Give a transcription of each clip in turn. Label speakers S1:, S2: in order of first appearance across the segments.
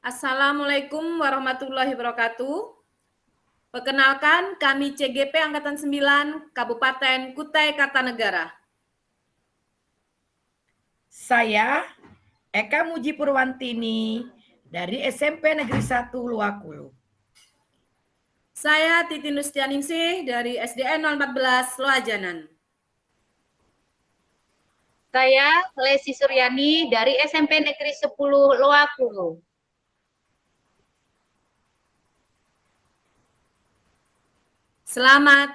S1: Assalamualaikum warahmatullahi wabarakatuh. Perkenalkan, kami CGP Angkatan 9, Kabupaten Kutai Kartanegara.
S2: Saya Eka Muji Purwantini dari SMP Negeri 1 Luakulu.
S1: Saya Titin Lustianingsih dari SDN 014 Loajanan.
S3: Saya Lesi Suryani dari SMP Negeri 10 Loakulu.
S1: Selamat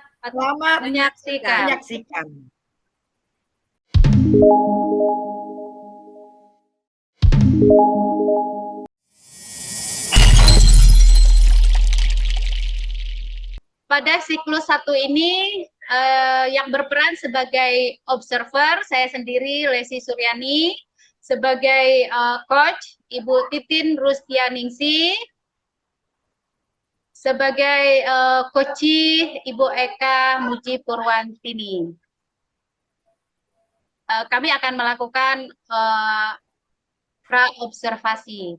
S3: menyaksikan. Pada siklus 1 ini yang berperan sebagai observer, saya sendiri Lesi Suryani, sebagai coach Ibu Titin Rustianingsih, sebagai coachi Ibu Eka Muji Purwantini. Kami akan melakukan pra-observasi.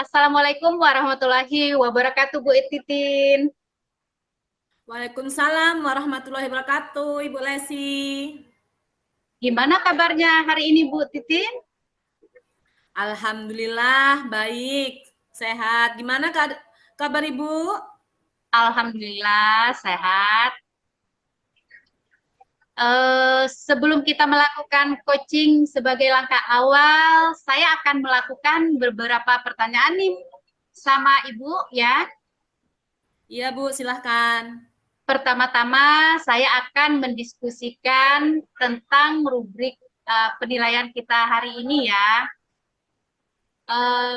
S3: Assalamualaikum warahmatullahi wabarakatuh, Bu Titin.
S1: Waalaikumsalam warahmatullahi wabarakatuh, Ibu Lesi.
S3: Gimana kabarnya hari ini, Bu Titin?
S1: Alhamdulillah, baik, sehat. Gimana kabar Ibu?
S3: Alhamdulillah, sehat. Sebelum kita melakukan coaching sebagai langkah awal, saya akan melakukan beberapa pertanyaan nih sama Ibu ya.
S1: Iya Bu, silahkan.
S3: Pertama-tama saya akan mendiskusikan tentang rubrik penilaian kita hari ini ya.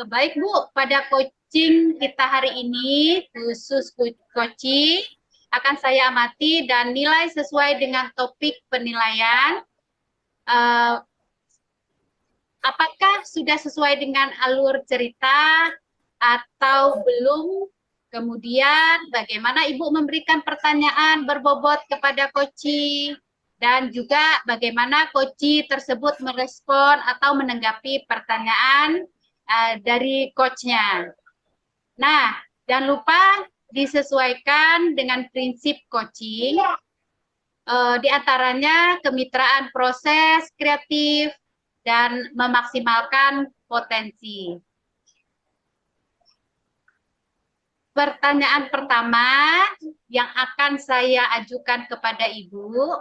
S3: Baik Bu, pada coaching kita hari ini, khusus coaching, akan saya amati dan nilai sesuai dengan topik penilaian. Apakah sudah sesuai dengan alur cerita atau belum? Kemudian bagaimana Ibu memberikan pertanyaan berbobot kepada coaching dan juga bagaimana coaching tersebut merespon atau menanggapi pertanyaan dari coachnya. Nah, jangan lupa disesuaikan dengan prinsip coaching, di antaranya kemitraan proses kreatif dan memaksimalkan potensi. Pertanyaan pertama yang akan saya ajukan kepada Ibu,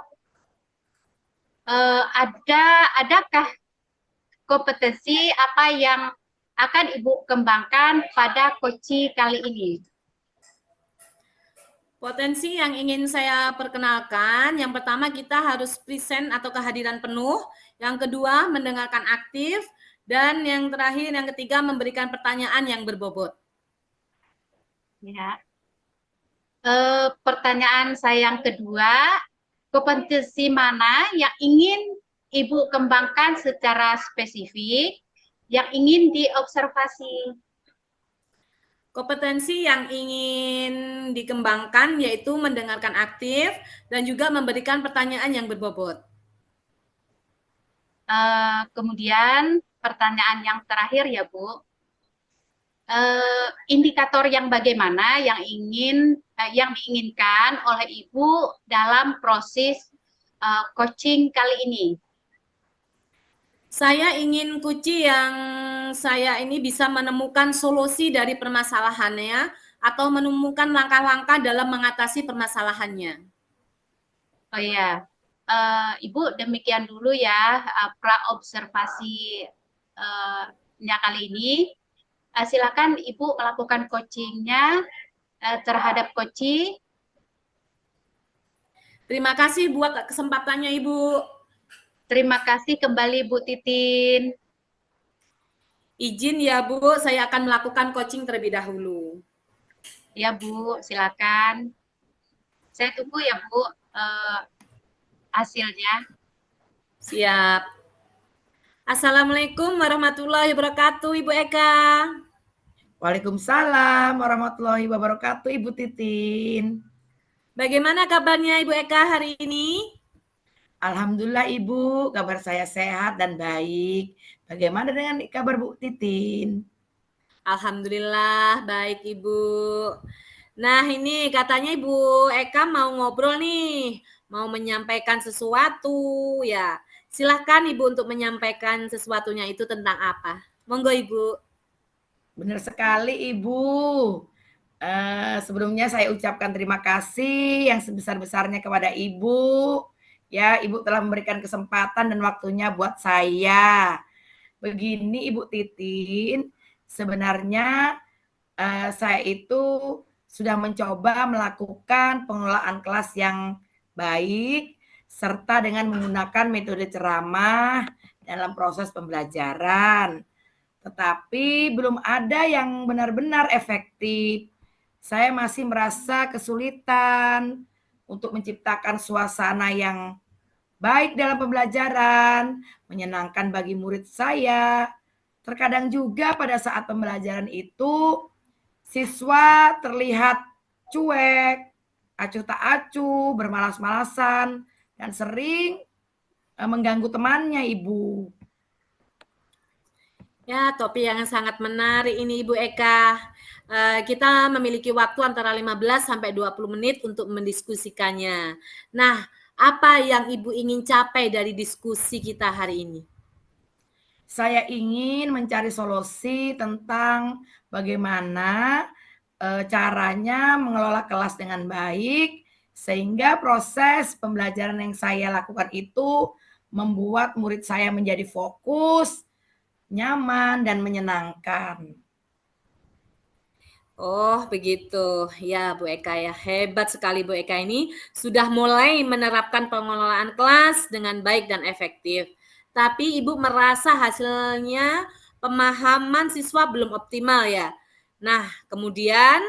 S3: adakah kompetensi apa yang akan Ibu kembangkan pada coaching kali ini?
S1: Potensi yang ingin saya perkenalkan, yang pertama kita harus present atau kehadiran penuh, yang kedua mendengarkan aktif, dan yang terakhir, yang ketiga memberikan pertanyaan yang berbobot.
S3: Ya. Pertanyaan saya yang kedua, kompetensi mana yang ingin Ibu kembangkan secara spesifik, yang ingin diobservasi?
S1: Kompetensi yang ingin dikembangkan yaitu mendengarkan aktif dan juga memberikan pertanyaan yang berbobot.
S3: Kemudian pertanyaan yang terakhir ya Bu, indikator yang bagaimana yang diinginkan oleh Ibu dalam proses coaching kali ini?
S1: Saya ingin coaching yang saya ini bisa menemukan solusi dari permasalahannya atau menemukan langkah-langkah dalam mengatasi permasalahannya.
S3: Oh ya, Ibu demikian dulu ya pra-observasi kali ini. Silakan Ibu melakukan coachingnya terhadap coaching.
S1: Terima kasih buat kesempatannya Ibu.
S3: Terima kasih kembali Bu Titin.
S1: Izin ya Bu, saya akan melakukan coaching terlebih dahulu.
S3: Ya Bu, silakan. Saya tunggu ya Bu hasilnya.
S1: Siap. Assalamualaikum warahmatullahi wabarakatuh, Ibu Eka.
S2: Waalaikumsalam warahmatullahi wabarakatuh, Ibu Titin.
S1: Bagaimana kabarnya Ibu Eka hari ini?
S2: Alhamdulillah Ibu, kabar saya sehat dan baik. Bagaimana dengan kabar Bu Titin?
S1: Alhamdulillah baik Ibu. Nah ini katanya Ibu Eka mau ngobrol nih, mau menyampaikan sesuatu ya. Silahkan Ibu untuk menyampaikan sesuatunya itu tentang apa. Monggo Ibu.
S2: Benar sekali Ibu. Sebelumnya saya ucapkan terima kasih yang sebesar-besarnya kepada Ibu. Ya, Ibu telah memberikan kesempatan dan waktunya buat saya. Begini Ibu Titin, sebenarnya saya itu sudah mencoba melakukan pengelolaan kelas yang baik serta dengan menggunakan metode ceramah dalam proses pembelajaran. Tetapi belum ada yang benar-benar efektif. Saya masih merasa kesulitan untuk menciptakan suasana yang baik dalam pembelajaran, menyenangkan bagi murid saya. Terkadang juga pada saat pembelajaran itu, siswa terlihat cuek, acuh tak acuh, bermalas-malasan, dan sering mengganggu temannya, Ibu.
S1: Ya, topik yang sangat menarik ini Ibu Eka. Kita memiliki waktu antara 15 sampai 20 menit untuk mendiskusikannya. Nah, apa yang Ibu ingin capai dari diskusi kita hari ini?
S2: Saya ingin mencari solusi tentang bagaimana caranya mengelola kelas dengan baik sehingga proses pembelajaran yang saya lakukan itu membuat murid saya menjadi fokus, nyaman, dan menyenangkan.
S1: Oh, begitu. Ya, Bu Eka ya. Hebat sekali Bu Eka ini sudah mulai menerapkan pengelolaan kelas dengan baik dan efektif. Tapi Ibu merasa hasilnya pemahaman siswa belum optimal ya. Nah, kemudian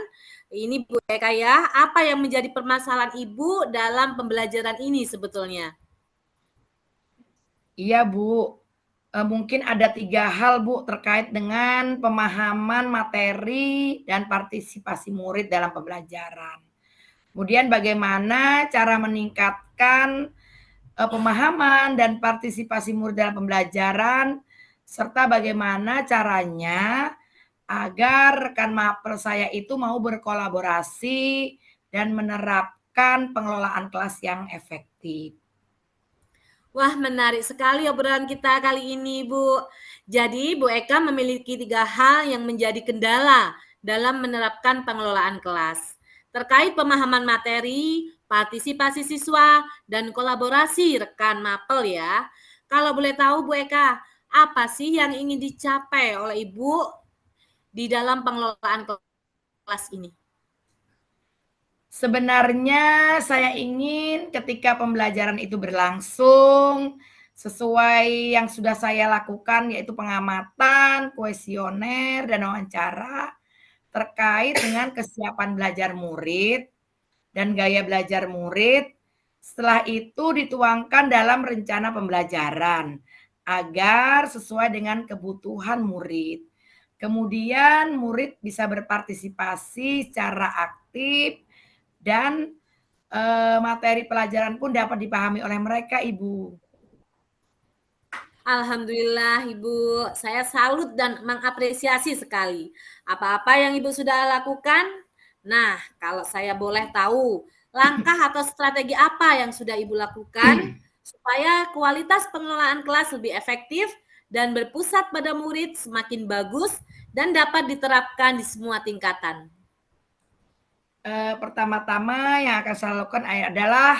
S1: ini Bu Eka ya, apa yang menjadi permasalahan Ibu dalam pembelajaran ini sebetulnya?
S2: Iya, Bu. Mungkin ada 3 hal, Bu, terkait dengan pemahaman materi dan partisipasi murid dalam pembelajaran. Kemudian bagaimana cara meningkatkan pemahaman dan partisipasi murid dalam pembelajaran, serta bagaimana caranya agar rekan mapel saya itu mau berkolaborasi dan menerapkan pengelolaan kelas yang efektif.
S1: Wah, menarik sekali obrolan kita kali ini, Bu. Jadi, Bu Eka memiliki 3 hal yang menjadi kendala dalam menerapkan pengelolaan kelas. Terkait pemahaman materi, partisipasi siswa, dan kolaborasi rekan mapel ya. Kalau boleh tahu, Bu Eka, apa sih yang ingin dicapai oleh Ibu di dalam pengelolaan kelas ini?
S2: Sebenarnya saya ingin ketika pembelajaran itu berlangsung sesuai yang sudah saya lakukan, yaitu pengamatan, kuesioner, dan wawancara terkait dengan kesiapan belajar murid dan gaya belajar murid. Setelah itu dituangkan dalam rencana pembelajaran agar sesuai dengan kebutuhan murid. Kemudian murid bisa berpartisipasi secara aktif dan materi pelajaran pun dapat dipahami oleh mereka, Ibu.
S1: Alhamdulillah Ibu, saya salut dan mengapresiasi sekali apa-apa yang Ibu sudah lakukan. Nah, kalau saya boleh tahu, langkah atau strategi apa yang sudah Ibu lakukan supaya kualitas pengelolaan kelas lebih efektif dan berpusat pada murid semakin bagus dan dapat diterapkan di semua tingkatan.
S2: Pertama-tama yang akan saya lakukan adalah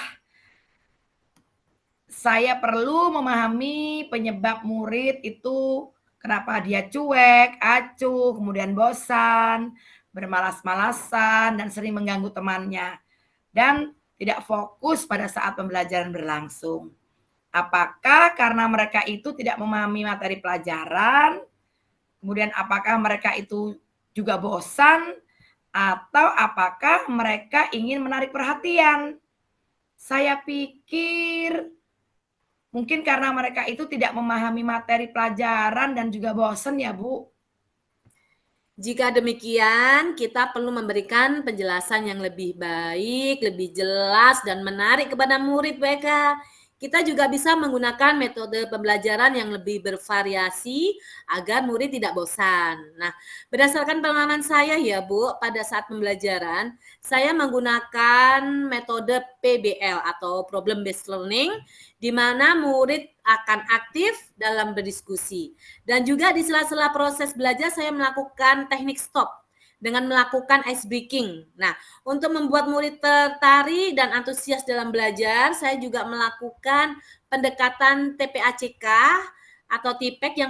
S2: saya perlu memahami penyebab murid itu kenapa dia cuek, acuh, kemudian bosan, bermalas-malasan, dan sering mengganggu temannya, dan tidak fokus pada saat pembelajaran berlangsung. Apakah karena mereka itu tidak memahami materi pelajaran, kemudian apakah mereka itu juga bosan, atau apakah mereka ingin menarik perhatian? Saya pikir mungkin karena mereka itu tidak memahami materi pelajaran dan juga bosan ya, Bu.
S1: Jika demikian, kita perlu memberikan penjelasan yang lebih baik, lebih jelas, dan menarik kepada murid mereka. Kita juga bisa menggunakan metode pembelajaran yang lebih bervariasi agar murid tidak bosan. Nah, berdasarkan pengalaman saya ya Bu, pada saat pembelajaran, saya menggunakan metode PBL atau Problem Based Learning, di mana murid akan aktif dalam berdiskusi. Dan juga di sela-sela proses belajar saya melakukan teknik stop dengan melakukan ice breaking. Nah, untuk membuat murid tertarik dan antusias dalam belajar, saya juga melakukan pendekatan TPACK atau TIPEK yang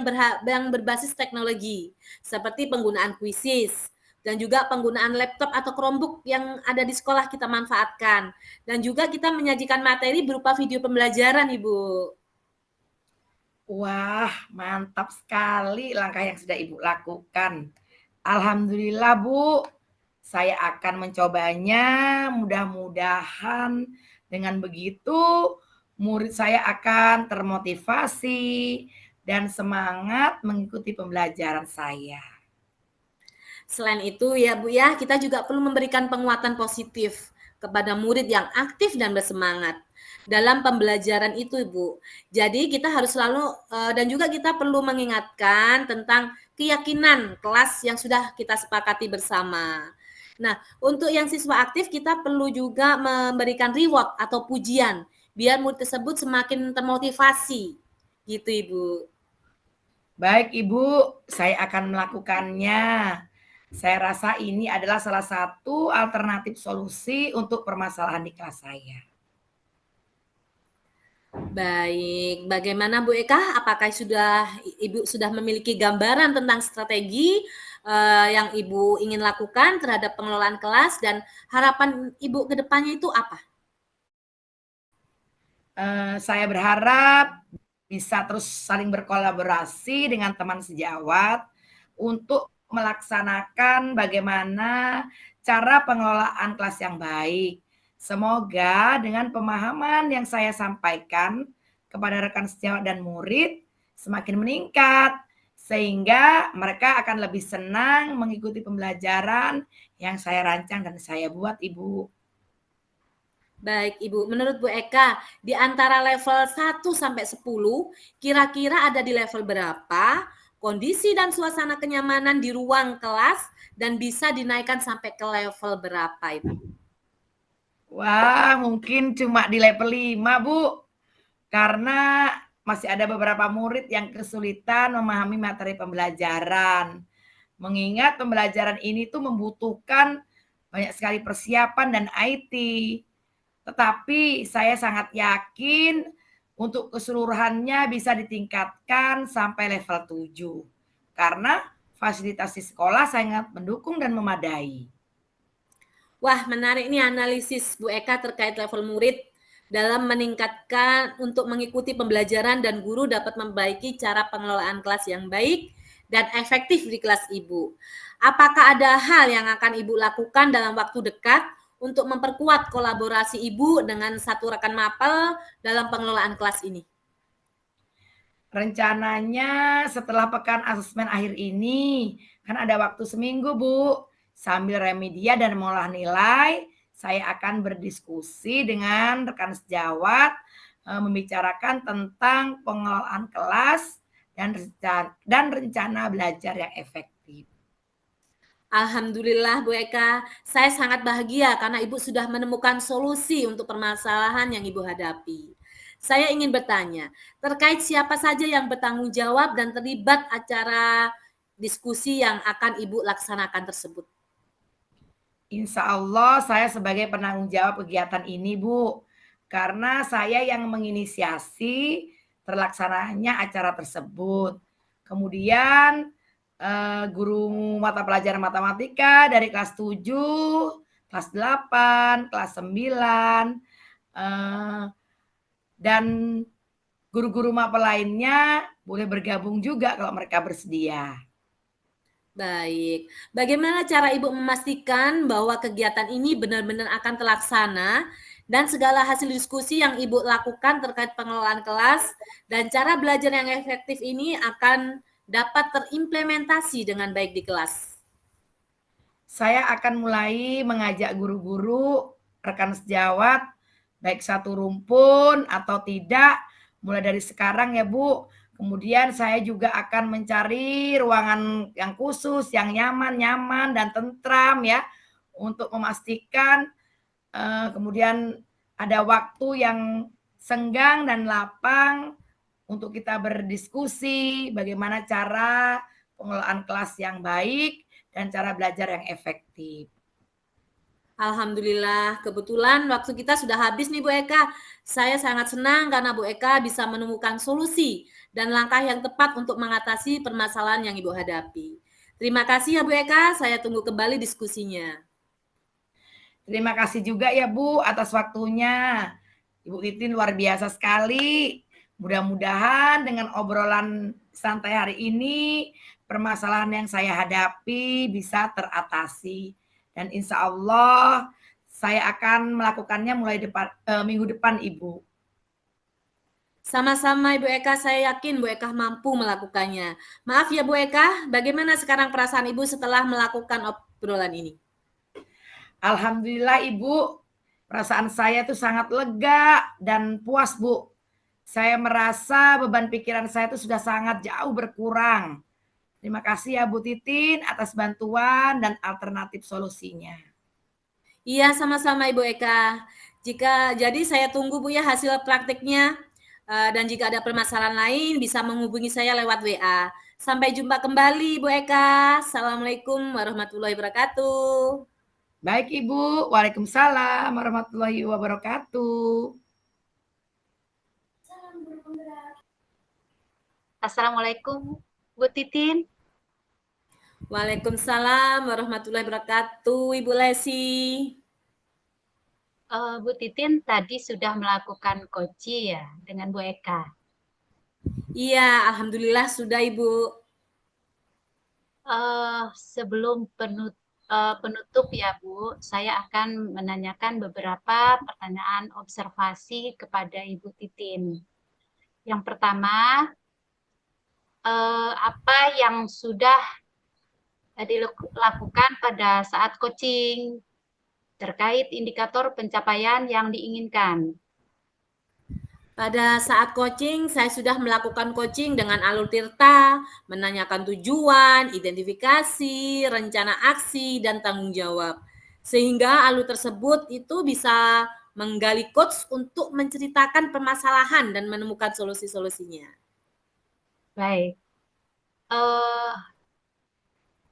S1: berbasis teknologi, seperti penggunaan kuisis, dan juga penggunaan laptop atau Chromebook yang ada di sekolah kita manfaatkan. Dan juga kita menyajikan materi berupa video pembelajaran, Ibu.
S2: Wah, mantap sekali langkah yang sudah Ibu lakukan. Alhamdulillah, Bu. Saya akan mencobanya. Mudah-mudahan dengan begitu murid saya akan termotivasi dan semangat mengikuti pembelajaran saya.
S1: Selain itu ya Bu ya, kita juga perlu memberikan penguatan positif kepada murid yang aktif dan bersemangat dalam pembelajaran itu Bu. Jadi kita harus selalu dan juga kita perlu mengingatkan tentang keyakinan kelas yang sudah kita sepakati bersama. Nah, untuk yang siswa aktif kita perlu juga memberikan reward atau pujian biar murid tersebut semakin termotivasi. Gitu Ibu.
S2: Baik Ibu, saya akan melakukannya. Saya rasa ini adalah salah satu alternatif solusi untuk permasalahan di kelas saya.
S1: Baik, bagaimana Bu Eka? Apakah Ibu sudah memiliki gambaran tentang strategi yang Ibu ingin lakukan terhadap pengelolaan kelas dan harapan Ibu ke depannya itu apa?
S2: Saya berharap bisa terus saling berkolaborasi dengan teman sejawat untuk melaksanakan bagaimana cara pengelolaan kelas yang baik. Semoga dengan pemahaman yang saya sampaikan kepada rekan sejawat dan murid semakin meningkat, sehingga mereka akan lebih senang mengikuti pembelajaran yang saya rancang dan saya buat, Ibu.
S1: Baik Ibu, menurut Bu Eka, di antara level 1 sampai 10, kira-kira ada di level berapa? Kondisi dan suasana kenyamanan di ruang kelas dan bisa dinaikkan sampai ke level berapa, Ibu?
S2: Wah, mungkin cuma di level 5, Bu. Karena masih ada beberapa murid yang kesulitan memahami materi pembelajaran. Mengingat pembelajaran ini tuh membutuhkan banyak sekali persiapan dan IT. Tetapi saya sangat yakin untuk keseluruhannya bisa ditingkatkan sampai level 7. Karena fasilitas di sekolah sangat mendukung dan memadai.
S1: Wah, menarik nih analisis Bu Eka terkait level murid dalam meningkatkan untuk mengikuti pembelajaran dan guru dapat membaiki cara pengelolaan kelas yang baik dan efektif di kelas Ibu. Apakah ada hal yang akan Ibu lakukan dalam waktu dekat untuk memperkuat kolaborasi Ibu dengan satu rekan mapel dalam pengelolaan kelas ini?
S2: Rencananya setelah pekan asesmen akhir ini, kan ada waktu seminggu, Bu. Sambil remedia dan mengolah nilai, saya akan berdiskusi dengan rekan sejawat, membicarakan tentang pengelolaan kelas dan rencana belajar yang efektif.
S1: Alhamdulillah Bu Eka, saya sangat bahagia karena Ibu sudah menemukan solusi untuk permasalahan yang Ibu hadapi. Saya ingin bertanya, terkait siapa saja yang bertanggung jawab dan terlibat acara diskusi yang akan Ibu laksanakan tersebut?
S2: Insya Allah saya sebagai penanggung jawab kegiatan ini, Bu. Karena saya yang menginisiasi terlaksananya acara tersebut. Kemudian guru mata pelajaran matematika dari kelas 7, kelas 8, kelas 9, dan guru-guru mapel lainnya boleh bergabung juga kalau mereka bersedia.
S1: Baik, bagaimana cara Ibu memastikan bahwa kegiatan ini benar-benar akan terlaksana dan segala hasil diskusi yang Ibu lakukan terkait pengelolaan kelas dan cara belajar yang efektif ini akan dapat terimplementasi dengan baik di kelas?
S2: Saya akan mulai mengajak guru-guru, rekan sejawat baik satu rumpun atau tidak, mulai dari sekarang ya Bu. Kemudian saya juga akan mencari ruangan yang khusus, yang nyaman dan tentram ya, untuk memastikan kemudian ada waktu yang senggang dan lapang untuk kita berdiskusi bagaimana cara pengelolaan kelas yang baik dan cara belajar yang efektif.
S1: Alhamdulillah, kebetulan waktu kita sudah habis nih Bu Eka. Saya sangat senang karena Bu Eka bisa menemukan solusi dan langkah yang tepat untuk mengatasi permasalahan yang Ibu hadapi. Terima kasih ya Bu Eka, saya tunggu kembali diskusinya.
S2: Terima kasih juga ya Bu atas waktunya. Ibu Titin luar biasa sekali. Mudah-mudahan dengan obrolan santai hari ini, permasalahan yang saya hadapi bisa teratasi. Dan insya Allah saya akan melakukannya mulai minggu depan, Ibu.
S1: Sama-sama Ibu Eka, saya yakin Bu Eka mampu melakukannya. Maaf ya Bu Eka, bagaimana sekarang perasaan Ibu setelah melakukan obrolan ini?
S2: Alhamdulillah Ibu, perasaan saya tuh sangat lega dan puas Bu. Saya merasa beban pikiran saya itu sudah sangat jauh berkurang. Terima kasih ya Bu Titin atas bantuan dan alternatif solusinya.
S1: Iya, sama-sama Ibu Eka. Jadi saya tunggu Bu ya hasil praktiknya. Dan jika ada permasalahan lain bisa menghubungi saya lewat WA. Sampai jumpa kembali Bu Eka. Assalamualaikum warahmatullahi wabarakatuh.
S2: Baik Ibu, Waalaikumsalam warahmatullahi wabarakatuh.
S3: Assalamualaikum, Bu Titin.
S1: Waalaikumsalam warahmatullahi wabarakatuh, Ibu Lesi.
S3: Bu Titin tadi sudah melakukan koci ya dengan Bu Eka.
S1: Iya, alhamdulillah sudah Ibu.
S3: Sebelum penutup ya Bu, saya akan menanyakan beberapa pertanyaan observasi kepada Ibu Titin. Yang pertama, apa yang sudah dilakukan pada saat coaching terkait indikator pencapaian yang diinginkan?
S1: Pada saat coaching, saya sudah melakukan coaching dengan alur tirta, menanyakan tujuan, identifikasi, rencana aksi, dan tanggung jawab. Sehingga alur tersebut itu bisa menggali coach untuk menceritakan permasalahan dan menemukan solusi-solusinya.
S3: Baik.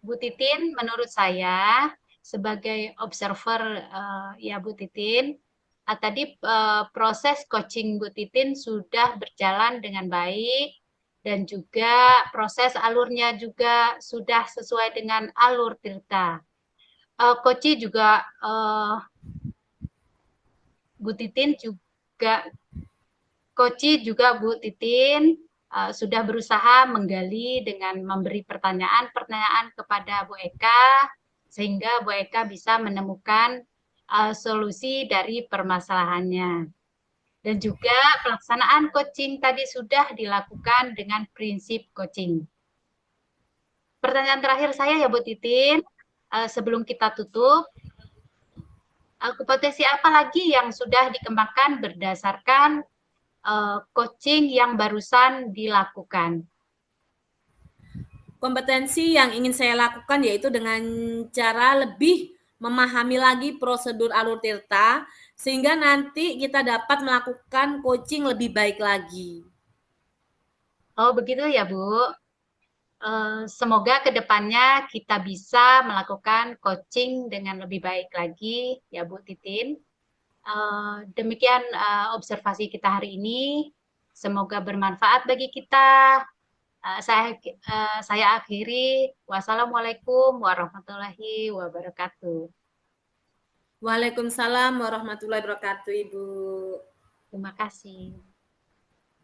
S3: Bu Titin, menurut saya sebagai observer ya Bu Titin, tadi proses coaching Bu Titin sudah berjalan dengan baik dan juga proses alurnya juga sudah sesuai dengan alur Tirta. Coaching juga Bu Titin juga Bu Titin sudah berusaha menggali dengan memberi pertanyaan-pertanyaan kepada Bu Eka, sehingga Bu Eka bisa menemukan solusi dari permasalahannya. Dan juga pelaksanaan coaching tadi sudah dilakukan dengan prinsip coaching. Pertanyaan terakhir saya ya Bu Titin, sebelum kita tutup, kompetensi apa lagi yang sudah dikembangkan berdasarkan coaching yang barusan dilakukan?
S1: Kompetensi yang ingin saya lakukan yaitu dengan cara lebih memahami lagi prosedur alur tirta sehingga nanti kita dapat melakukan coaching lebih baik lagi.
S3: Oh begitu ya Bu. Semoga kedepannya kita bisa melakukan coaching dengan lebih baik lagi ya Bu Titin. Demikian observasi kita hari ini. Semoga bermanfaat bagi kita. Saya akhiri. Wassalamualaikum warahmatullahi wabarakatuh.
S1: Waalaikumsalam warahmatullahi wabarakatuh, Ibu.
S3: Terima kasih.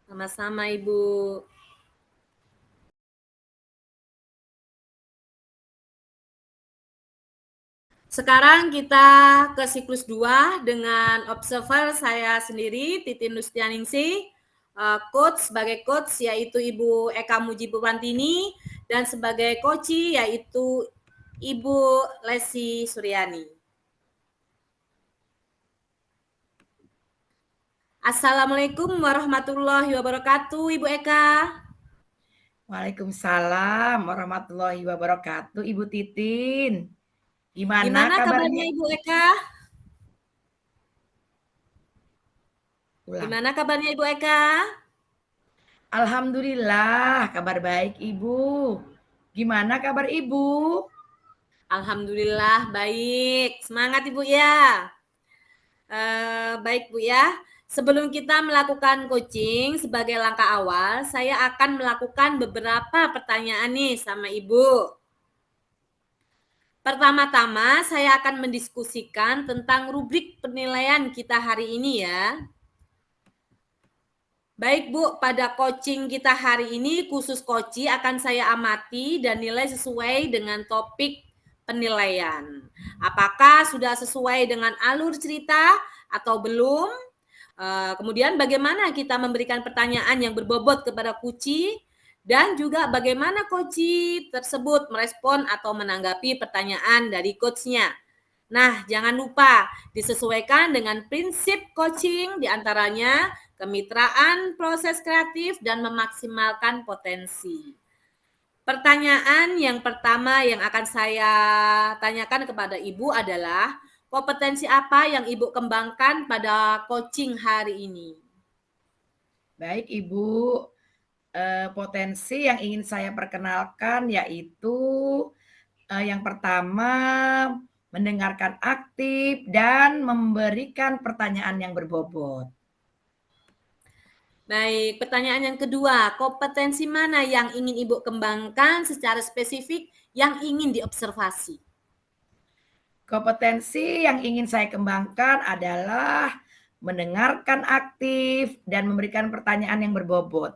S1: Sama-sama, Ibu. Sekarang kita ke siklus 2 dengan observer saya sendiri, Titin Lustianingsih, coach sebagai coach yaitu Ibu Eka Mujiburwantini, dan sebagai coachee yaitu Ibu Lesi Suryani. Assalamualaikum warahmatullahi wabarakatuh, Ibu Eka.
S2: Waalaikumsalam warahmatullahi wabarakatuh, Ibu Titin. Gimana
S1: Gimana kabarnya
S2: kabarnya?
S1: Ibu Eka?
S2: Ulang.
S1: Gimana kabarnya Ibu Eka?
S2: Alhamdulillah, kabar baik Ibu. Gimana kabar Ibu?
S1: Alhamdulillah baik. Semangat Ibu ya. Baik Bu ya. Sebelum kita melakukan coaching sebagai langkah awal, saya akan melakukan beberapa pertanyaan nih sama Ibu. Pertama-tama saya akan mendiskusikan tentang rubrik penilaian kita hari ini ya. Baik Bu, pada coaching kita hari ini khusus coaching akan saya amati dan nilai sesuai dengan topik penilaian. Apakah sudah sesuai dengan alur cerita atau belum? Kemudian bagaimana kita memberikan pertanyaan yang berbobot kepada Kuci dan juga bagaimana Koci tersebut merespon atau menanggapi pertanyaan dari coachnya. Nah, jangan lupa disesuaikan dengan prinsip coaching diantaranya kemitraan, proses kreatif, dan memaksimalkan potensi. Pertanyaan yang pertama yang akan saya tanyakan kepada Ibu adalah kompetensi apa yang Ibu kembangkan pada coaching hari ini?
S2: Baik Ibu, potensi yang ingin saya perkenalkan yaitu yang pertama mendengarkan aktif dan memberikan pertanyaan yang berbobot.
S1: Baik, pertanyaan yang kedua, kompetensi mana yang ingin Ibu kembangkan secara spesifik yang ingin diobservasi?
S2: Kompetensi yang ingin saya kembangkan adalah mendengarkan aktif dan memberikan pertanyaan yang berbobot.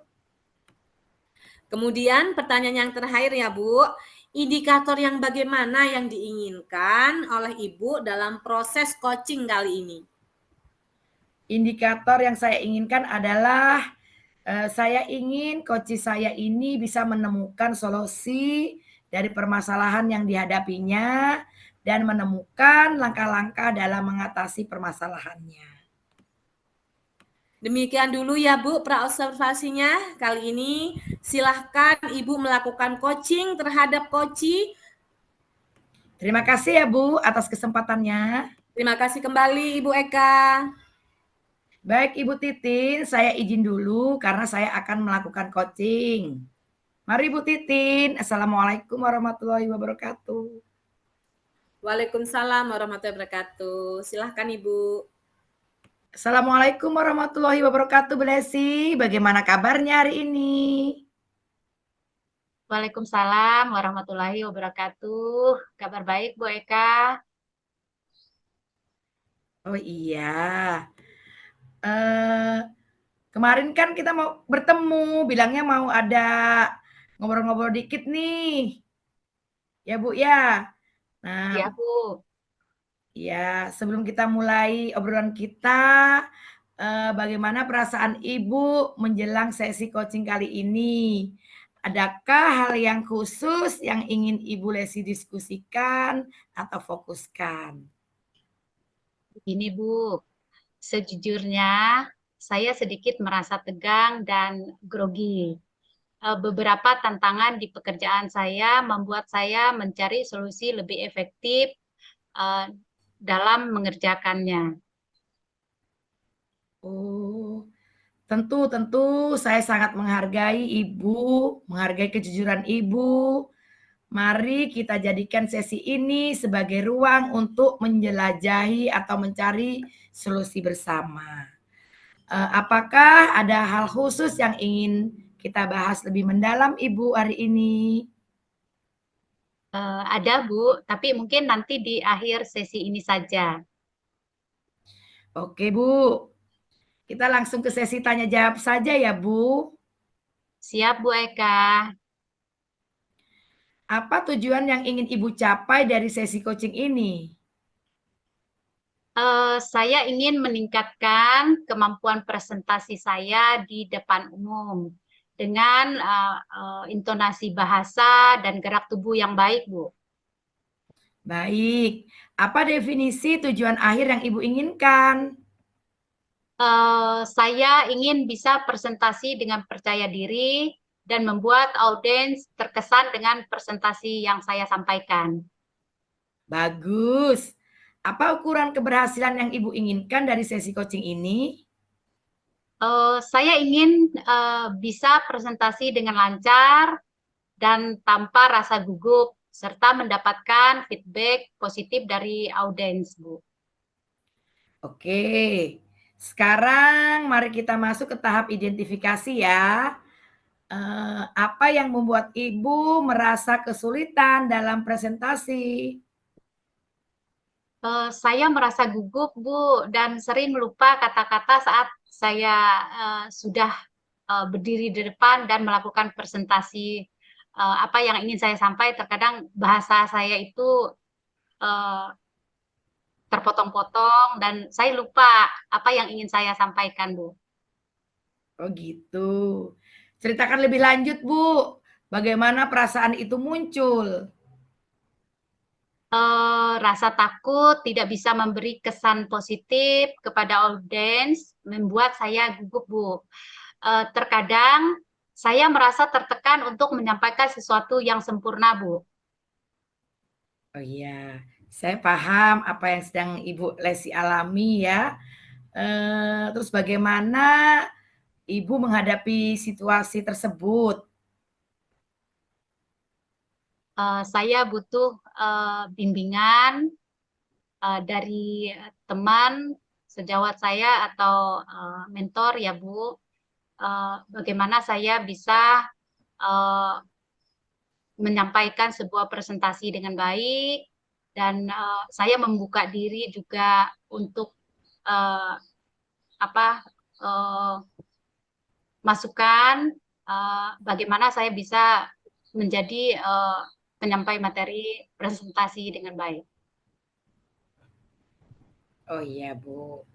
S1: Kemudian pertanyaan yang terakhir ya Bu, indikator yang bagaimana yang diinginkan oleh Ibu dalam proses coaching kali ini?
S2: Indikator yang saya inginkan adalah saya ingin coach saya ini bisa menemukan solusi dari permasalahan yang dihadapinya dan menemukan langkah-langkah dalam mengatasi permasalahannya.
S1: Demikian dulu ya Bu praobservasinya. Kali ini silahkan Ibu melakukan coaching terhadap coachee.
S2: Terima kasih ya Bu atas kesempatannya.
S1: Terima kasih kembali Ibu Eka.
S2: Baik Ibu Titin, saya izin dulu karena saya akan melakukan coaching. Mari Ibu Titin, Assalamualaikum warahmatullahi wabarakatuh.
S1: Waalaikumsalam warahmatullahi wabarakatuh. Silahkan Ibu.
S2: Assalamualaikum warahmatullahi wabarakatuh, Bu Lesi. Bagaimana kabarnya hari ini?
S3: Waalaikumsalam warahmatullahi wabarakatuh. Kabar baik, Bu Eka.
S2: Oh iya. Kemarin kan kita mau bertemu, bilangnya mau ada ngobrol-ngobrol dikit nih. Ya Bu ya. Nah,
S3: Ya, Bu.
S2: ya sebelum kita mulai obrolan kita, bagaimana perasaan Ibu menjelang sesi coaching kali ini? Adakah hal yang khusus yang ingin Ibu Lesi diskusikan atau fokuskan?
S3: Begini, Bu. Sejujurnya, saya sedikit merasa tegang dan grogi. Beberapa tantangan di pekerjaan saya membuat saya mencari solusi lebih efektif dalam mengerjakannya.
S2: Oh, tentu saya sangat menghargai Ibu, menghargai kejujuran Ibu. Mari kita jadikan sesi ini sebagai ruang untuk menjelajahi atau mencari solusi bersama. Apakah ada hal khusus yang ingin kita bahas lebih mendalam Ibu hari ini?
S3: Ada, Bu, tapi mungkin nanti di akhir sesi ini saja.
S2: Oke Bu, kita langsung ke sesi tanya jawab saja ya Bu.
S3: Siap, Bu Eka.
S2: Apa tujuan yang ingin Ibu capai dari sesi coaching ini?
S3: Saya ingin meningkatkan kemampuan presentasi saya di depan umum dengan intonasi bahasa dan gerak tubuh yang baik, Bu.
S2: Baik, apa definisi tujuan akhir yang Ibu inginkan?
S3: Saya ingin bisa presentasi dengan percaya diri dan membuat audiens terkesan dengan presentasi yang saya sampaikan.
S2: Bagus. Apa ukuran keberhasilan yang Ibu inginkan dari sesi coaching ini?
S3: Saya ingin bisa presentasi dengan lancar dan tanpa rasa gugup, serta mendapatkan feedback positif dari audiens, Bu.
S2: Oke, sekarang mari kita masuk ke tahap identifikasi ya. Apa yang membuat Ibu merasa kesulitan dalam presentasi?
S3: Saya merasa gugup, Bu, dan sering lupa kata-kata saat saya sudah berdiri di depan dan melakukan presentasi apa yang ingin saya sampaikan. Terkadang bahasa saya itu terpotong-potong dan saya lupa apa yang ingin saya sampaikan, Bu.
S2: Oh gitu. Ceritakan lebih lanjut, Bu. Bagaimana perasaan itu muncul?
S3: Rasa takut tidak bisa memberi kesan positif kepada audiens membuat saya gugup, Bu. Terkadang saya merasa tertekan untuk menyampaikan sesuatu yang sempurna, Bu.
S2: Oh iya, saya paham apa yang sedang Ibu Lesi alami ya. Terus bagaimana Ibu menghadapi situasi tersebut?
S3: Saya butuh bimbingan dari teman sejawat saya atau mentor ya, Bu. Bagaimana saya bisa uh, menyampaikan sebuah presentasi dengan baik dan saya membuka diri juga untuk uh, apa masukan bagaimana saya bisa menjadi penyampai materi presentasi dengan baik.
S2: Oh iya, Bu.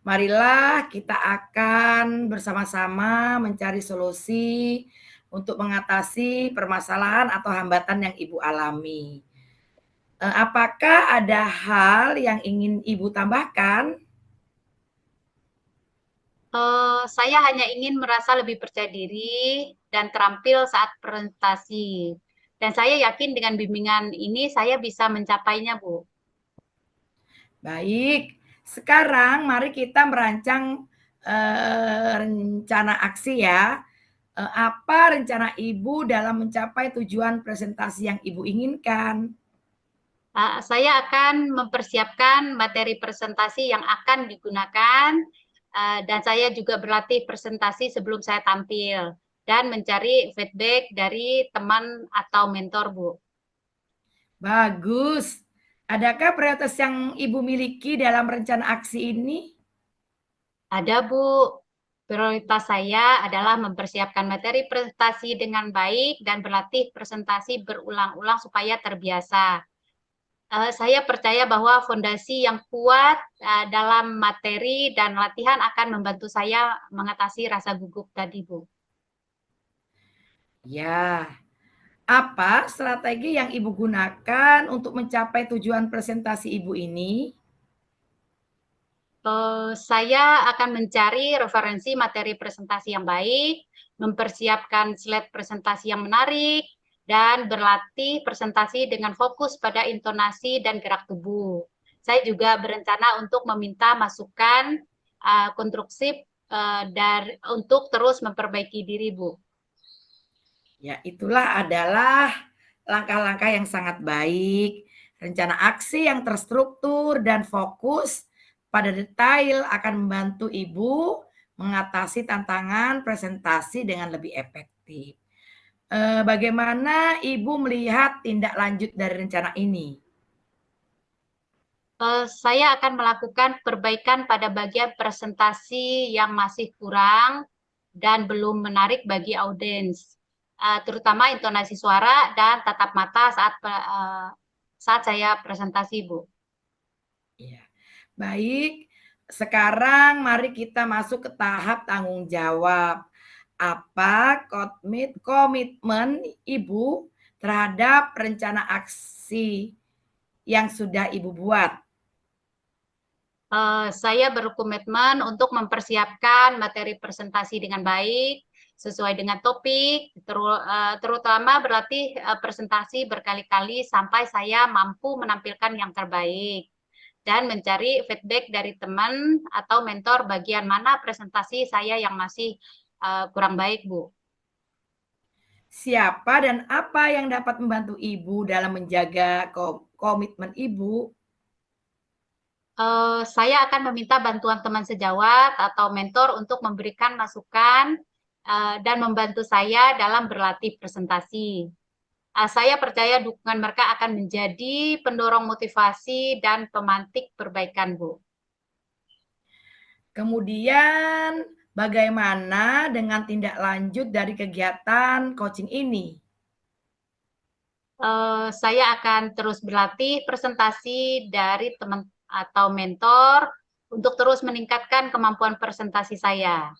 S2: Marilah kita akan bersama-sama mencari solusi untuk mengatasi permasalahan atau hambatan yang Ibu alami. Apakah ada hal yang ingin Ibu tambahkan?
S3: Saya hanya ingin merasa lebih percaya diri dan terampil saat presentasi. Dan saya yakin dengan bimbingan ini saya bisa mencapainya, Bu.
S2: Baik, sekarang mari kita merancang rencana aksi ya. Apa rencana Ibu dalam mencapai tujuan presentasi yang Ibu inginkan?
S3: Saya akan mempersiapkan materi presentasi yang akan digunakan dan saya juga berlatih presentasi sebelum saya tampil dan mencari feedback dari teman atau mentor, Bu.
S2: Bagus. Adakah prioritas yang Ibu miliki dalam rencana aksi ini?
S3: Ada, Bu. Prioritas saya adalah mempersiapkan materi presentasi dengan baik dan berlatih presentasi berulang-ulang supaya terbiasa. Saya percaya bahwa fondasi yang kuat dalam materi dan latihan akan membantu saya mengatasi rasa gugup tadi, Bu.
S2: Ya. Apa strategi yang Ibu gunakan untuk mencapai tujuan presentasi Ibu ini?
S3: Saya akan mencari referensi materi presentasi yang baik, mempersiapkan slide presentasi yang menarik, dan berlatih presentasi dengan fokus pada intonasi dan gerak tubuh. Saya juga berencana untuk meminta masukan konstruksi untuk terus memperbaiki diri, Bu.
S2: Ya, itulah adalah langkah-langkah yang sangat baik. Rencana aksi yang terstruktur dan fokus pada detail akan membantu Ibu mengatasi tantangan presentasi dengan lebih efektif. Bagaimana Ibu melihat tindak lanjut dari rencana ini?
S3: Saya akan melakukan perbaikan pada bagian presentasi yang masih kurang dan belum menarik bagi audiens, terutama intonasi suara dan tatap mata saat saya presentasi, Bu.
S2: Ya. Baik, sekarang mari kita masuk ke tahap tanggung jawab. Apa komitmen Ibu terhadap rencana aksi yang sudah Ibu buat?
S3: Saya berkomitmen untuk mempersiapkan materi presentasi dengan baik, sesuai dengan topik, terutama berlatih presentasi berkali-kali sampai saya mampu menampilkan yang terbaik, dan mencari feedback dari teman atau mentor bagian mana presentasi saya yang masih kurang baik, Bu.
S2: Siapa dan apa yang dapat membantu Ibu dalam menjaga komitmen Ibu?
S3: Saya akan meminta bantuan teman sejawat atau mentor untuk memberikan masukan dan membantu saya dalam berlatih presentasi. Saya percaya dukungan mereka akan menjadi pendorong motivasi dan pemantik perbaikan, Bu.
S2: Kemudian bagaimana dengan tindak lanjut dari kegiatan coaching ini?
S3: Saya akan terus berlatih presentasi dari teman atau mentor untuk terus meningkatkan kemampuan presentasi saya.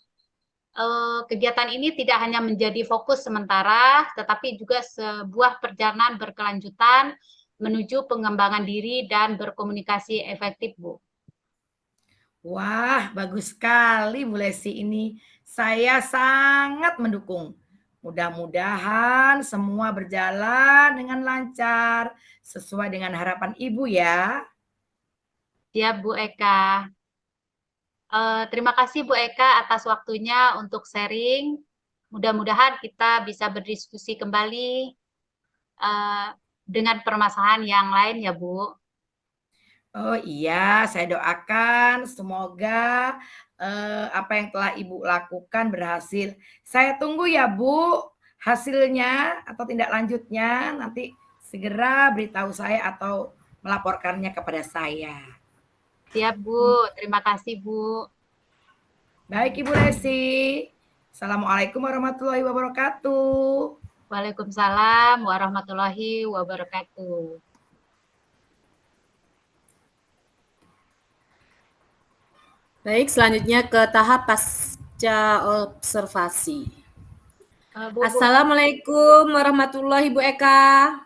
S3: Kegiatan ini tidak hanya menjadi fokus sementara, tetapi juga sebuah perjalanan berkelanjutan menuju pengembangan diri dan berkomunikasi efektif, Bu.
S2: Wah, bagus sekali Bu Lesi ini. Saya sangat mendukung. Mudah-mudahan semua berjalan dengan lancar sesuai dengan harapan Ibu ya.
S3: Siap, Bu Eka. Terima kasih Bu Eka atas waktunya untuk sharing. Mudah-mudahan kita bisa berdiskusi kembali dengan permasalahan yang lain ya, Bu.
S2: Oh iya, saya doakan semoga apa yang telah Ibu lakukan berhasil. Saya tunggu ya Bu hasilnya atau tindak lanjutnya, nanti segera beritahu saya atau melaporkannya kepada saya.
S3: Siap, Bu. Terima kasih, Bu.
S2: Baik Ibu Lesi. Assalamualaikum warahmatullahi wabarakatuh.
S3: Waalaikumsalam warahmatullahi wabarakatuh.
S1: Baik, selanjutnya ke tahap pasca observasi.
S3: Bu.
S1: Assalamualaikum warahmatullahi Bu Eka.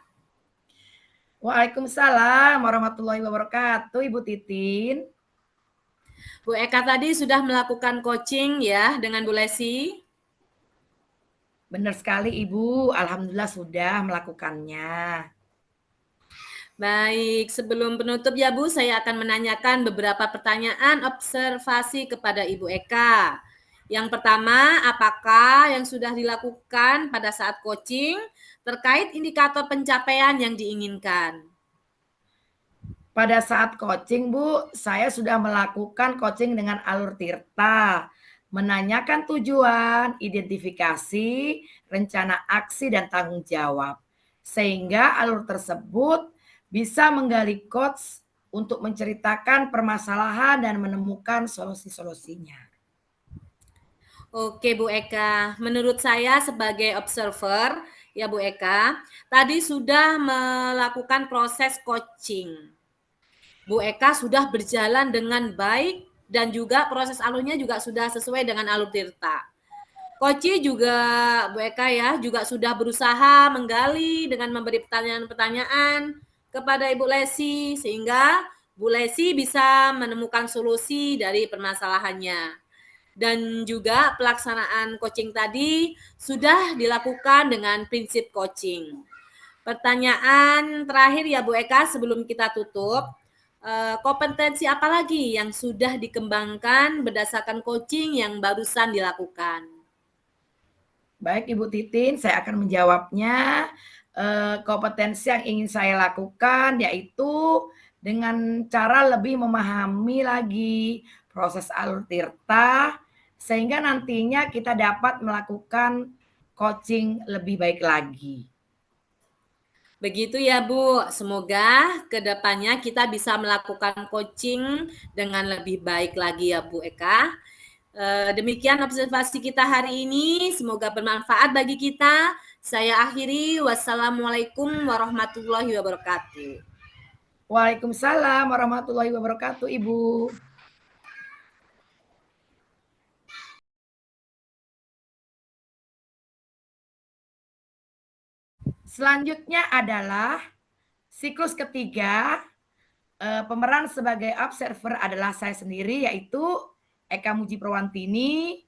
S2: Waalaikumsalam warahmatullahi wabarakatuh Ibu Titin.
S1: Bu Eka tadi sudah melakukan coaching ya dengan Bu Lesi.
S2: Benar sekali Ibu, alhamdulillah sudah melakukannya.
S1: Baik, sebelum penutup ya Bu, saya akan menanyakan beberapa pertanyaan observasi kepada Ibu Eka. Yang pertama, apakah yang sudah dilakukan pada saat coaching terkait indikator pencapaian yang diinginkan?
S2: Pada saat coaching, Bu, saya sudah melakukan coaching dengan alur Tirta, menanyakan tujuan, identifikasi, rencana aksi, dan tanggung jawab. Sehingga alur tersebut bisa menggali coach untuk menceritakan permasalahan dan menemukan solusi-solusinya.
S1: Oke Bu Eka, menurut saya sebagai observer ya Bu Eka, tadi sudah melakukan proses coaching. Bu Eka sudah berjalan dengan baik dan juga proses alurnya juga sudah sesuai dengan alur Tirta. Koci juga Bu Eka ya juga sudah berusaha menggali dengan memberi pertanyaan-pertanyaan kepada Ibu Lesi sehingga Bu Lesi bisa menemukan solusi dari permasalahannya. Dan juga pelaksanaan coaching tadi sudah dilakukan dengan prinsip coaching. Pertanyaan terakhir ya Bu Eka sebelum kita tutup, kompetensi apa lagi yang sudah dikembangkan berdasarkan coaching yang barusan dilakukan?
S2: Baik Ibu Titin, saya akan menjawabnya. Kompetensi yang ingin saya lakukan yaitu dengan cara lebih memahami lagi proses alur Tirta, sehingga nantinya kita dapat melakukan coaching lebih baik lagi.
S1: Begitu ya Bu, semoga kedepannya kita bisa melakukan coaching dengan lebih baik lagi ya Bu Eka. Demikian observasi kita hari ini, semoga bermanfaat bagi kita. Saya akhiri, wassalamualaikum warahmatullahi wabarakatuh.
S2: Waalaikumsalam warahmatullahi wabarakatuh, Ibu. Selanjutnya adalah siklus ketiga, pemeran sebagai observer adalah saya sendiri, yaitu Eka Muji Prowantini,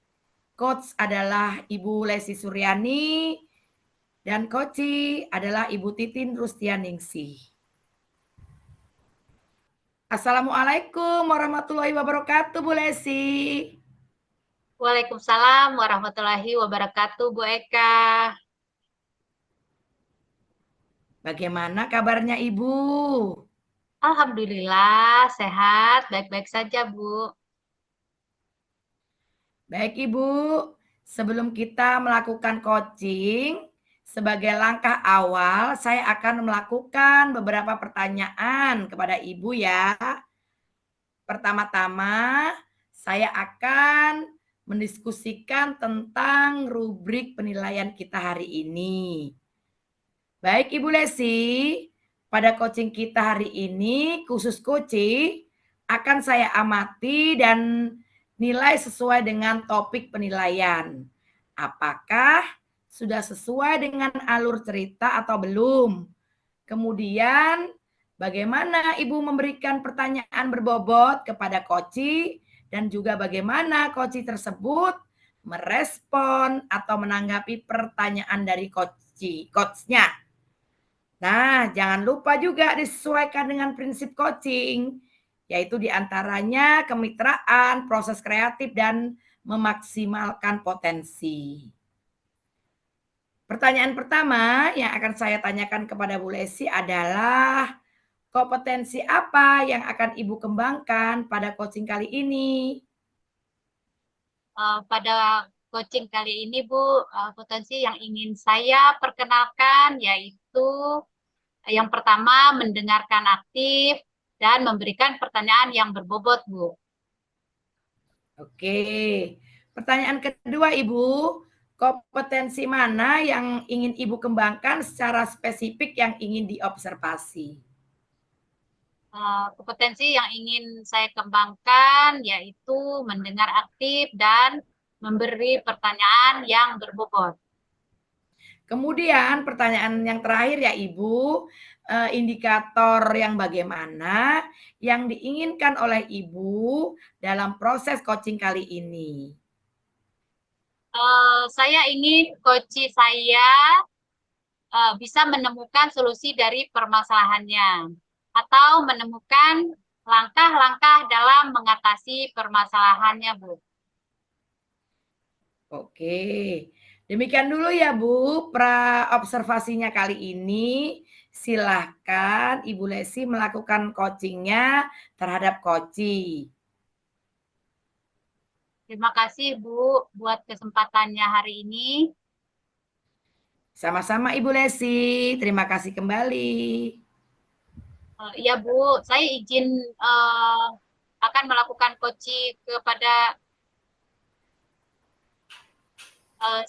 S2: coach adalah Ibu Lesi Suryani, dan coach adalah Ibu Titin Rustianingsih. Assalamualaikum warahmatullahi wabarakatuh, Bu Lesi.
S3: Waalaikumsalam warahmatullahi wabarakatuh, Bu Eka.
S2: Bagaimana kabarnya Ibu?
S3: Alhamdulillah, sehat, baik-baik saja, Bu.
S2: Baik Ibu, sebelum kita melakukan coaching, sebagai langkah awal saya akan melakukan beberapa pertanyaan kepada Ibu ya. Pertama-tama, saya akan mendiskusikan tentang rubrik penilaian kita hari ini. Baik Ibu Lesi, pada coaching kita hari ini, khusus coaching, akan saya amati dan nilai sesuai dengan topik penilaian. Apakah sudah sesuai dengan alur cerita atau belum? Kemudian, bagaimana Ibu memberikan pertanyaan berbobot kepada coach dan juga bagaimana coach tersebut merespon atau menanggapi pertanyaan dari coachnya. Nah, jangan lupa juga disesuaikan dengan prinsip coaching, yaitu diantaranya kemitraan, proses kreatif, dan memaksimalkan potensi. Pertanyaan pertama yang akan saya tanyakan kepada Bu Lesi adalah kompetensi apa yang akan Ibu kembangkan pada coaching kali ini?
S3: Pada coaching kali ini, Bu, potensi yang ingin saya perkenalkan yaitu yang pertama, mendengarkan aktif dan memberikan pertanyaan yang berbobot, Bu.
S2: Oke, pertanyaan kedua Ibu, kompetensi mana yang ingin Ibu kembangkan secara spesifik yang ingin diobservasi?
S3: Kompetensi yang ingin saya kembangkan yaitu mendengar aktif dan memberi pertanyaan yang berbobot.
S2: Kemudian pertanyaan yang terakhir ya Ibu, indikator yang bagaimana yang diinginkan oleh Ibu dalam proses coaching kali ini?
S3: Saya ingin coach saya bisa menemukan solusi dari permasalahannya atau menemukan langkah-langkah dalam mengatasi permasalahannya, Bu.
S2: Oke, demikian dulu ya Bu, pra-observasinya kali ini. Silahkan Ibu Lesi melakukan coachingnya terhadap coachee.
S3: Terima kasih, Bu, buat kesempatannya hari ini.
S2: Sama-sama Ibu Lesi, terima kasih kembali.
S3: Iya, Bu, saya izin akan melakukan coaching kepada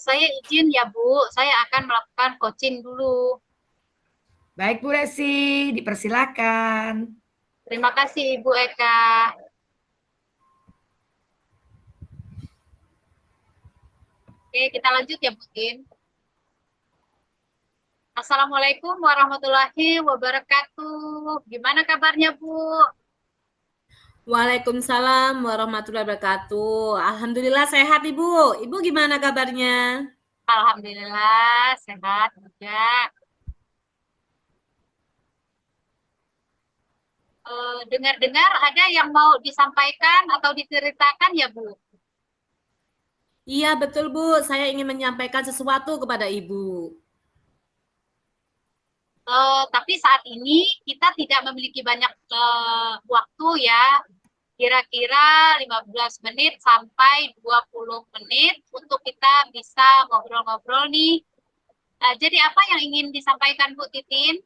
S3: saya izin ya, Bu, saya akan melakukan coaching dulu.
S2: Baik Bu Lesi, dipersilakan.
S3: Terima kasih, Ibu Eka. Oke, kita lanjut ya, Bu Tin. Assalamualaikum warahmatullahi wabarakatuh. Gimana kabarnya, Bu?
S1: Waalaikumsalam warahmatullahi wabarakatuh. Alhamdulillah sehat Ibu. Ibu gimana kabarnya?
S3: Alhamdulillah sehat juga. Dengar-dengar ada yang mau disampaikan atau diceritakan ya, Bu?
S1: Iya betul Bu, saya ingin menyampaikan sesuatu kepada Ibu.
S3: Tapi saat ini kita tidak memiliki banyak waktu ya. Kira-kira 15 menit sampai 20 menit untuk kita bisa ngobrol-ngobrol nih. Jadi apa yang ingin disampaikan Bu Titin?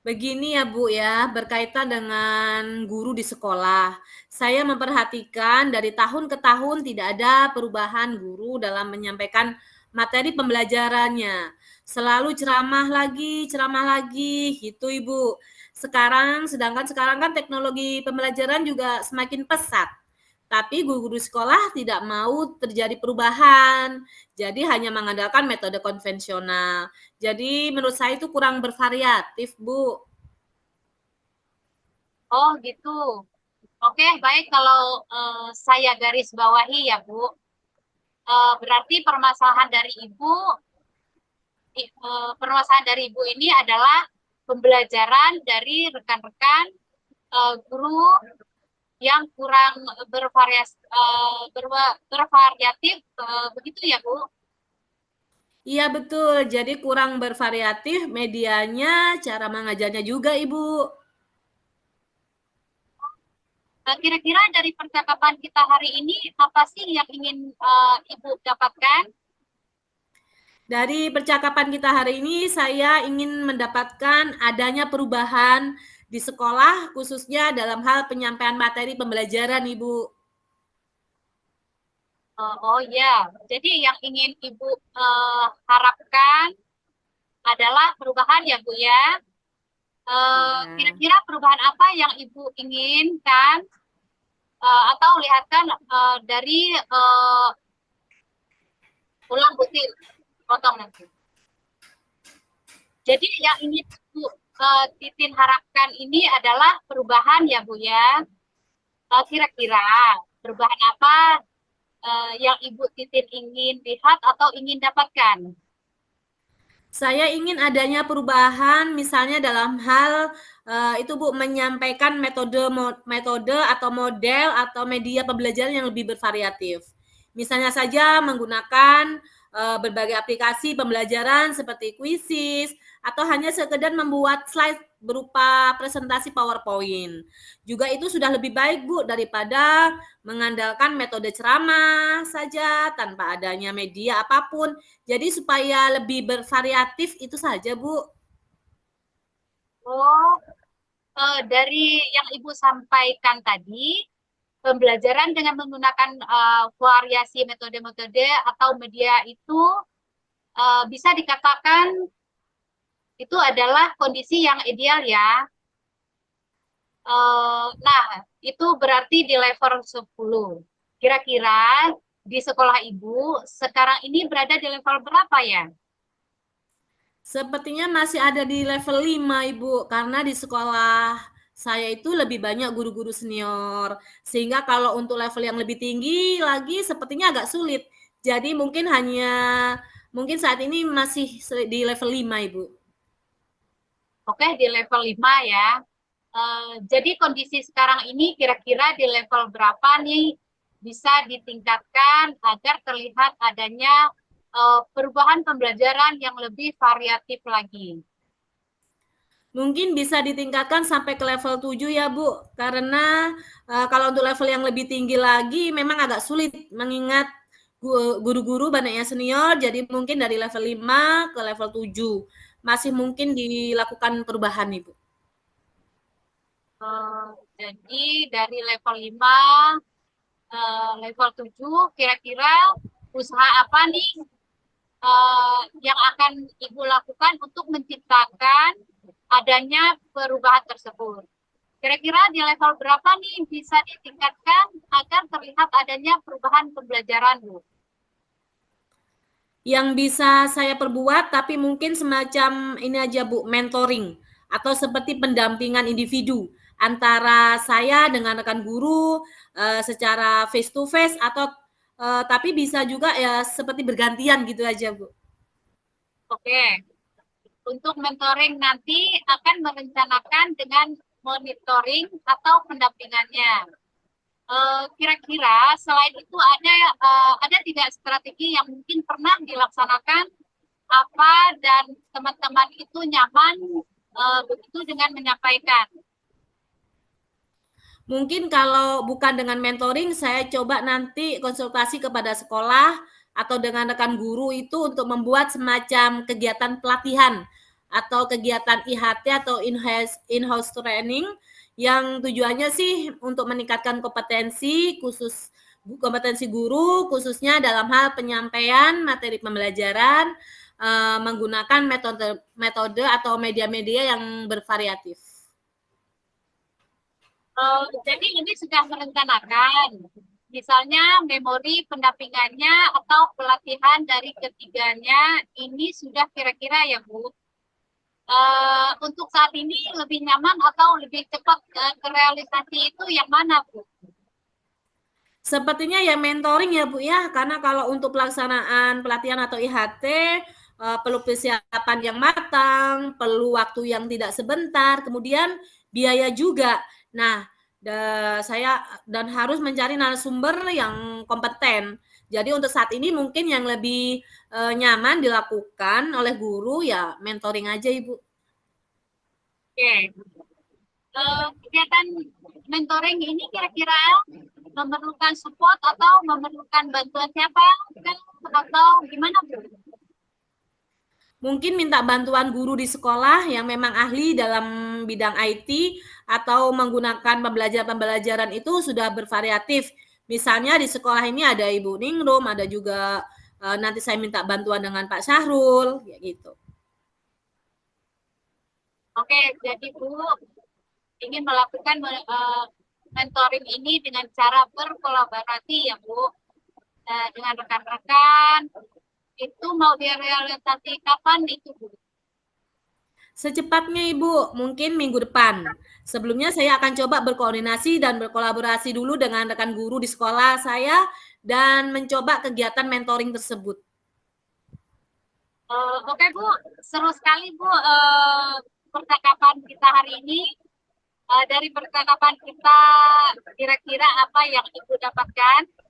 S1: Begini ya Bu ya, berkaitan dengan guru di sekolah. Saya memperhatikan dari tahun ke tahun tidak ada perubahan guru dalam menyampaikan materi pembelajarannya. Selalu ceramah lagi, gitu Ibu. Sedangkan sekarang kan teknologi pembelajaran juga semakin pesat. Tapi guru-guru sekolah tidak mau terjadi perubahan. Jadi hanya mengandalkan metode konvensional. Jadi menurut saya itu kurang bervariatif, Bu.
S3: Oh gitu. Oke, baik kalau saya garis bawahi ya Bu. Berarti permasalahan dari Ibu ini adalah pembelajaran dari rekan-rekan guru yang kurang bervariatif, begitu ya Bu?
S1: Iya betul, jadi kurang bervariatif medianya, cara mengajarnya juga Ibu.
S3: Kira-kira dari percakapan kita hari ini, apa sih yang ingin Ibu dapatkan?
S1: Dari percakapan kita hari ini, saya ingin mendapatkan adanya perubahan di sekolah, khususnya dalam hal penyampaian materi pembelajaran, Ibu.
S3: Oh ya, jadi yang ingin Ibu harapkan adalah perubahan ya Bu ya.
S1: Ya.
S3: Kira-kira perubahan apa yang Ibu inginkan atau lihatkan dari ulang butir potong nanti. Jadi yang ingin Bu Titin harapkan ini adalah perubahan ya Bu ya. Kira-kira perubahan apa yang Ibu Titin ingin lihat atau ingin dapatkan?
S1: Saya ingin adanya perubahan misalnya dalam hal itu Bu menyampaikan metode atau model atau media pembelajaran yang lebih bervariatif. Misalnya saja menggunakan berbagai aplikasi pembelajaran seperti Quizzes atau hanya sekedar membuat slide berupa presentasi PowerPoint. Juga itu sudah lebih baik Bu daripada mengandalkan metode ceramah saja tanpa adanya media apapun. Jadi supaya lebih bervariatif itu saja, Bu.
S3: Oh, dari yang Ibu sampaikan tadi, pembelajaran dengan menggunakan variasi metode-metode atau media itu bisa dikatakan itu adalah kondisi yang ideal ya. Nah, itu berarti di level 10. Kira-kira di sekolah Ibu sekarang ini berada di level berapa ya?
S1: Sepertinya masih ada di level 5, Ibu, karena di sekolah saya itu lebih banyak guru-guru senior. Sehingga kalau untuk level yang lebih tinggi lagi sepertinya agak sulit. Jadi mungkin saat ini masih di level 5, Ibu.
S3: Oke, di level 5 ya. Jadi kondisi sekarang ini kira-kira di level berapa nih bisa ditingkatkan agar terlihat adanya perubahan pembelajaran yang lebih variatif lagi.
S1: Mungkin bisa ditingkatkan sampai ke level 7 ya, Bu. Karena kalau untuk level yang lebih tinggi lagi memang agak sulit mengingat guru-guru banyaknya senior, jadi mungkin dari level 5 ke level 7. Masih mungkin dilakukan perubahan, Ibu.
S3: Jadi dari level 5, level 7, kira-kira usaha apa nih yang akan Ibu lakukan untuk menciptakan adanya perubahan tersebut? Kira-kira di level berapa nih bisa ditingkatkan agar terlihat adanya perubahan pembelajaran, Bu?
S1: Yang bisa saya perbuat tapi mungkin semacam ini aja Bu, mentoring atau seperti pendampingan individu antara saya dengan rekan guru secara face to face atau tapi bisa juga ya seperti bergantian gitu aja Bu.
S3: Oke, untuk mentoring nanti akan merencanakan dengan monitoring atau pendampingannya. Kira-kira selain itu ada tidak strategi yang mungkin pernah dilaksanakan apa dan teman-teman itu nyaman begitu dengan menyampaikan?
S1: Mungkin kalau bukan dengan mentoring, saya coba nanti konsultasi kepada sekolah atau dengan rekan guru itu untuk membuat semacam kegiatan pelatihan atau kegiatan IHT atau in-house training yang tujuannya sih untuk meningkatkan kompetensi guru khususnya dalam hal penyampaian materi pembelajaran menggunakan metode atau media-media yang bervariatif.
S3: Jadi ini sudah merencanakan, misalnya memori pendampingannya atau pelatihan dari ketiganya ini sudah kira-kira ya Bu? Untuk saat ini lebih nyaman atau lebih cepat ke realisasi itu yang mana, Bu?
S1: Sepertinya ya mentoring ya Bu ya, karena kalau untuk pelaksanaan pelatihan atau IHT perlu persiapan yang matang, perlu waktu yang tidak sebentar, kemudian biaya juga. Nah, saya dan harus mencari narasumber yang kompeten. Jadi untuk saat ini mungkin yang lebih nyaman dilakukan oleh guru ya mentoring aja Ibu.
S3: Oke. Kegiatan mentoring ini kira-kira memerlukan support atau memerlukan bantuan siapa kan atau gimana, Bu?
S1: Mungkin minta bantuan guru di sekolah yang memang ahli dalam bidang IT atau menggunakan pembelajaran itu sudah bervariatif. Misalnya di sekolah ini ada Ibu Ningrum, ada juga nanti saya minta bantuan dengan Pak Syahrul, ya gitu.
S3: Oke, jadi Bu ingin melakukan mentoring ini dengan cara berkolaborasi ya Bu, dengan rekan-rekan. Itu mau direalisasi kapan itu Bu?
S1: Secepatnya Ibu, mungkin minggu depan. Sebelumnya saya akan coba berkoordinasi dan berkolaborasi dulu dengan rekan guru di sekolah saya dan mencoba kegiatan mentoring tersebut.
S3: Oke Bu, seru sekali Bu percakapan kita hari ini. Dari percakapan kita, kira-kira apa yang Ibu dapatkan?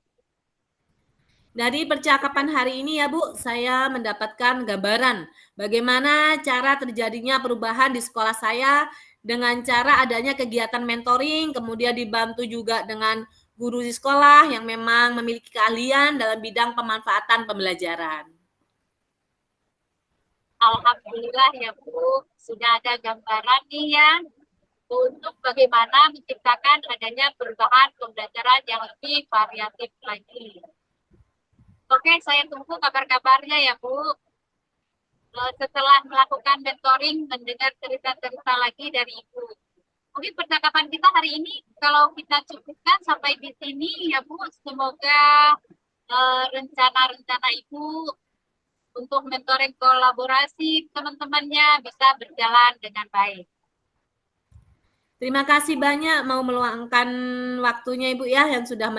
S1: Dari percakapan hari ini ya Bu, saya mendapatkan gambaran bagaimana cara terjadinya perubahan di sekolah saya dengan cara adanya kegiatan mentoring, kemudian dibantu juga dengan guru di sekolah yang memang memiliki keahlian dalam bidang pemanfaatan pembelajaran.
S3: Alhamdulillah ya Bu, sudah ada gambaran nih ya untuk bagaimana menciptakan adanya perubahan pembelajaran yang lebih variatif lagi. Oke, saya tunggu kabar-kabarnya ya Bu. Setelah melakukan mentoring, mendengar cerita-cerita lagi dari Ibu. Mungkin percakapan kita hari ini kalau kita cukupkan sampai di sini ya Bu. Semoga rencana-rencana Ibu untuk mentoring kolaborasi teman-temannya bisa berjalan dengan baik.
S1: Terima kasih banyak mau meluangkan waktunya Ibu ya yang sudah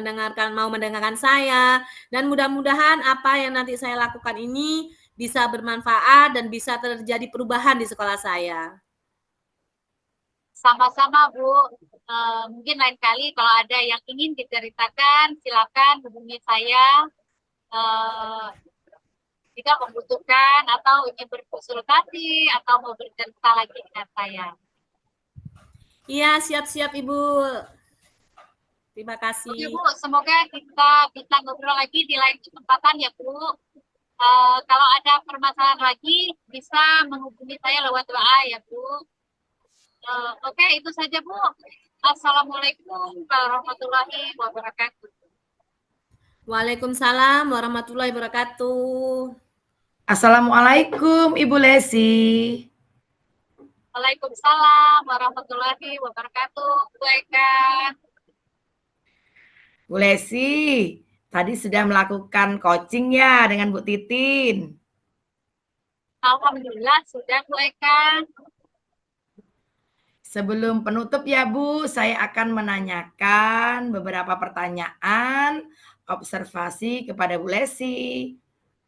S1: mau mendengarkan saya dan mudah-mudahan apa yang nanti saya lakukan ini bisa bermanfaat dan bisa terjadi perubahan di sekolah saya.
S3: Sama-sama Bu. Mungkin lain kali kalau ada yang ingin diceritakan, silakan hubungi saya. Jika membutuhkan atau ingin berkonsultasi atau mau bercerita lagi dengan saya.
S1: Iya, siap-siap Ibu. Terima kasih.
S3: Oke Bu, semoga kita bisa ngobrol lagi di lain kesempatan ya Bu. Kalau ada permasalahan lagi bisa menghubungi saya lewat WA ya Bu. Oke, itu saja Bu. Assalamualaikum warahmatullahi wabarakatuh.
S1: Waalaikumsalam warahmatullahi wabarakatuh.
S2: Assalamualaikum Ibu Lesi.
S3: Waalaikumsalam warahmatullahi wabarakatuh. Bu Eka.
S2: Bu Lesi, tadi sudah melakukan coaching ya dengan Bu Titin.
S3: Alhamdulillah sudah Bu Eka.
S2: Sebelum penutup ya Bu, saya akan menanyakan beberapa pertanyaan observasi kepada Bu Lesi.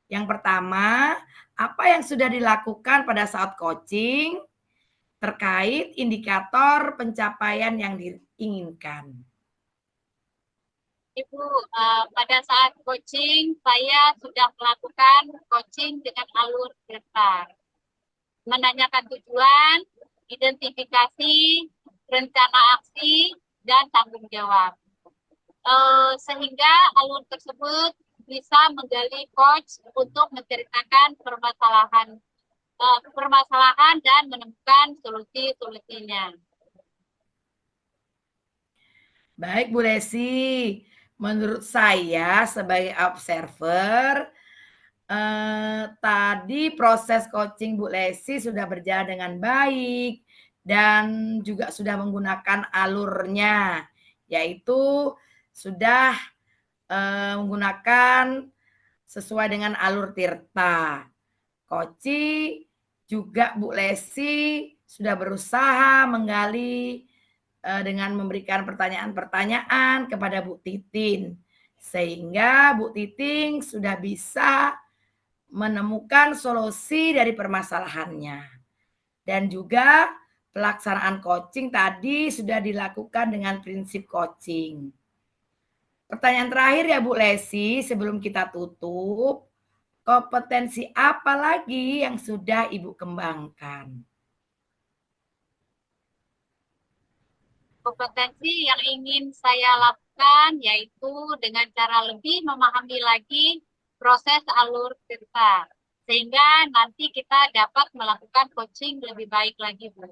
S2: Yang pertama, apa yang sudah dilakukan pada saat coaching terkait indikator pencapaian yang diinginkan?
S3: Ibu, pada saat coaching saya sudah melakukan coaching dengan alur besar. Menanyakan tujuan, identifikasi, rencana aksi, dan tanggung jawab. Sehingga alur tersebut bisa menggali coach untuk menceritakan permasalahan dan menemukan solusi-solusinya.
S2: Baik Bu Lesi, menurut saya sebagai observer, tadi proses coaching Bu Lesi sudah berjalan dengan baik dan juga sudah menggunakan alurnya, yaitu sudah menggunakan sesuai dengan alur Tirta. Koci Juga Bu Lesi sudah berusaha menggali dengan memberikan pertanyaan-pertanyaan kepada Bu Titin. Sehingga Bu Titin sudah bisa menemukan solusi dari permasalahannya. Dan juga pelaksanaan coaching tadi sudah dilakukan dengan prinsip coaching. Pertanyaan terakhir ya Bu Lesi, sebelum kita tutup, kompetensi apa lagi yang sudah Ibu kembangkan?
S3: Kompetensi yang ingin saya lakukan yaitu dengan cara lebih memahami lagi proses alur cerita, sehingga nanti kita dapat melakukan coaching lebih baik lagi, Bu.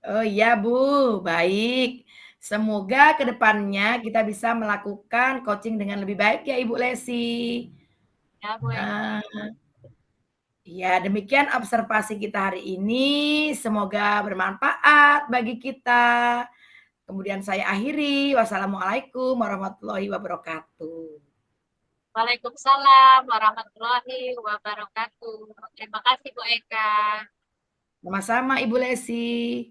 S2: Oh iya Bu, baik. Semoga kedepannya kita bisa melakukan coaching dengan lebih baik ya Ibu Lesi.
S3: Ya, Bu.
S2: Ya, demikian observasi kita hari ini. Semoga bermanfaat bagi kita. Kemudian saya akhiri. Wassalamualaikum warahmatullahi wabarakatuh.
S3: Waalaikumsalam warahmatullahi wabarakatuh. Terima kasih Bu Eka.
S2: Sama-sama Ibu Lesi.